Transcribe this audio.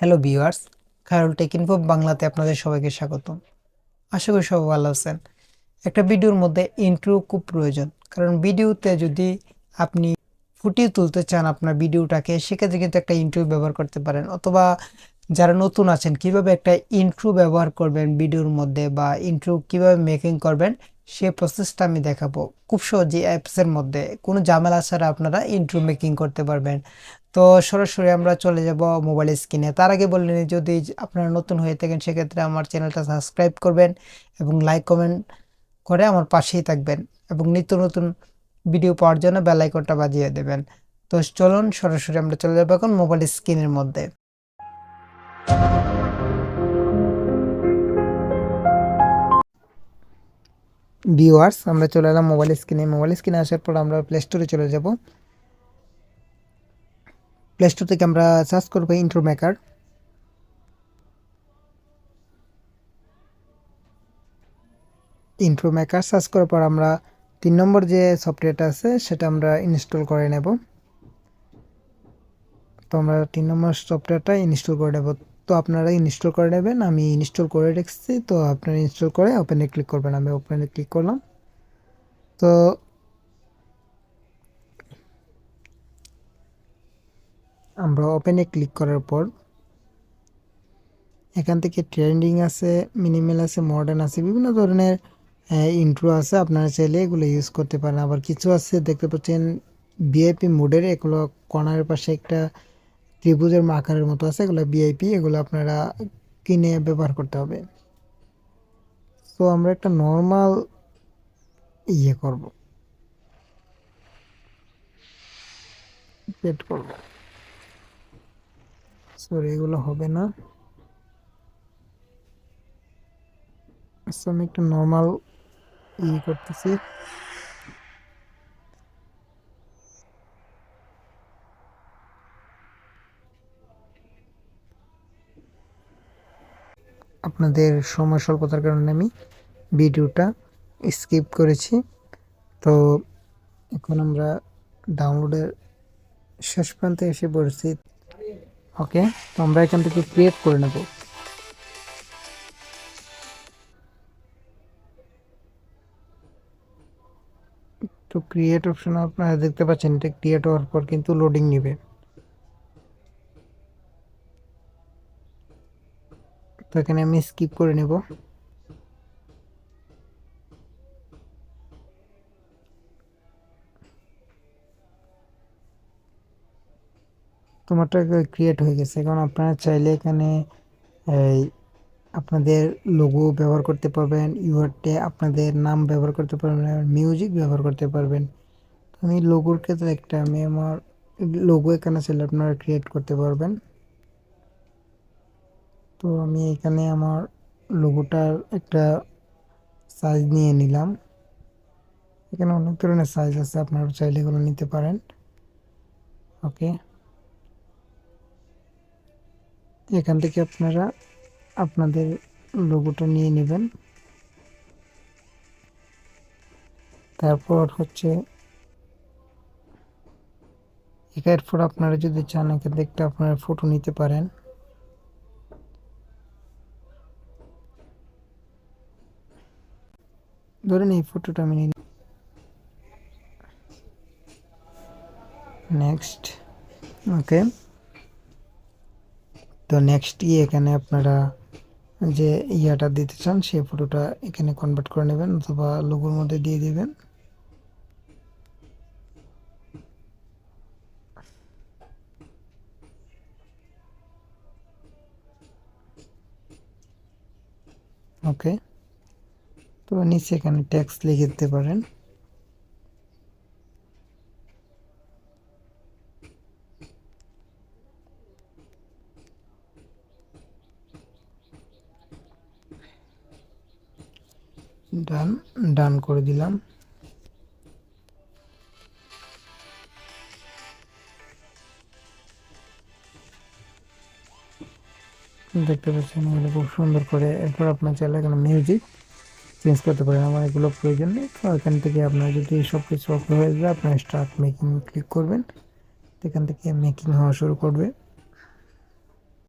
Hello viewers, Khairul tech info বাংলাতে আপনাদের সবাইকে স্বাগতম। আশা করি সবাই ভালো আছেন। একটা ভিডিওর মধ্যে ইন্ট্রো খুব প্রয়োজন, কারণ ভিডিওতে যদি আপনি ফুটিয়ে তুলতে চান আপনার ভিডিওটাকে, সেক্ষেত্রে কিন্তু একটা ইন্ট্রো ব্যবহার করতে পারেন। অথবা যারা নতুন আছেন কিভাবে একটা ইন্ট্রো ব্যবহার করবেন ভিডিওর মধ্যে, বা ইন্ট্রো কিভাবে মেকিং করবেন সেই প্রসেসটা আমি দেখাবো। খুব সহজে অ্যাপসের মধ্যে কোনো ঝামেলা ছাড়া আপনারা ইন্ট্রো মেকিং করতে পারবেন। তো সরাসরি আমরা চলে যাব মোবাইল স্ক্রিনে। তার আগে বললেন, যদি আপনারা নতুন হয়ে থাকেন সেক্ষেত্রে আমার চ্যানেলটা সাবস্ক্রাইব করবেন এবং লাইক কমেন্ট করে আমার পাশেই থাকবেন, এবং নিত্য নতুন ভিডিও পাওয়ার জন্য বেল আইকনটা বাজিয়ে দেবেন। তো চলুন সরাসরি আমরা চলে যাবো এখন মোবাইল স্ক্রিনের মধ্যে। ভিউয়ার্স, আমরা চলে এলাম মোবাইল স্ক্রিনে। মোবাইল স্ক্রিনে আসার পর আমরা প্লে স্টোরে চলে যাব। প্লে স্টোর থেকে আমরা সার্চ করবো intro maker. Intro maker search করার পর আমরা 3 নম্বর যে সফটওয়্যারটা আছে সেটা আমরা ইনস্টল করে নেব। তো আমরা 3 নম্বর সফটওয়্যারটা ইনস্টল করে নেব। তো আপনারা ইনস্টল করে নেবেন, আমি ইনস্টল করে রেখেছি। তো আপনারা ইনস্টল করে ওপেনে ক্লিক করবেন। আমি ওপেনে ক্লিক করলাম। তো আমরা ওপেনে ক্লিক করার পর এখান থেকে ট্রেন্ডিং আছে, মিনিমাল আছে, মডার্ন আছে, বিভিন্ন ধরনের ইন্ট্রো আছে। আপনারা চাইলে এগুলো ইউজ করতে পারেন। আবার কিছু আছে দেখতে পাচ্ছেন ভিআইপি মোডের, এগুলো কর্নারের পাশে একটা ত্রিভুজের আকারের মতো আছে, এগুলো ভিআইপি, এগুলো আপনারা কিনে ব্যবহার করতে হবে। তো আমরা একটা নর্মাল করব, সেট করব। সরি, এগুলো হবে না। আমি একটা নর্মাল করতেছি। আপনাদের সময় স্বল্পতার কারণে আমি ভিডিওটা স্কিপ করেছি। তো এখন আমরা ডাউনলোডের শেষ প্রান্তে এসে পড়েছি। ওকে, তো আমরা এখান থেকে ক্রিয়েট করে নেব। তো ক্রিয়েট অপশন আপনারা দেখতে পাচ্ছেন, এটা ক্রিয়েট হওয়ার পর কিন্তু লোডিং নেবে। তো এখানে আমি স্কিপ করে নেব। তোমারটা ক্রিয়েট হয়ে গেছে। এখন আপনারা চাইলে এখানে এই আপনাদের লোগো ব্যবহার করতে পারবেন, ইউআরটে আপনাদের নাম ব্যবহার করতে পারবেন, মিউজিক ব্যবহার করতে পারবেন। আমি লোগোর ক্ষেত্রে আমি আমার লোগো এখানে চাইলে আপনারা ক্রিয়েট করতে পারবেন। তো আমি এখানে আমার লোগোটার একটা সাইজ নিয়ে নিলাম। এখানে অনেক ধরনের সাইজ আছে, আপনারা চাইলে এগুলো নিতে পারেন। ওকে, এখান থেকে আপনারা আপনাদের লোগোটা নিয়ে নেবেন। তারপর হচ্ছে এরপর আপনারা যদি চান এখান থেকে আপনারা ফটো নিতে পারেন। ধরেন এই ফটোটা আমি নিলাম। নেক্সট। ওকে, তো নেক্সট এখানে আপনারা যে ইয়াটা দিতে চান সেই ফটোটা এখানে কনভার্ট করে নেবেন, অথবা লোগোর মধ্যে দিয়ে দিবেন। ওকে, তো নিচে এখানে টেক্সট লিখে দিতে পারেন। ডান, ডান করে দিলাম। দেখতে পাচ্ছেন এগুলো খুব সুন্দর করে। এরপর আপনার চাইলে এখানে মিউজিক চেঞ্জ করতে পারেন। আমার এগুলো প্রয়োজন নেই। তো এখান থেকে আপনার যদি সব কিছু ওকে হয়ে যায়, আপনার স্টার্ট মেকিং ক্লিক করবেন। এখান থেকে মেকিং হওয়া শুরু করবে।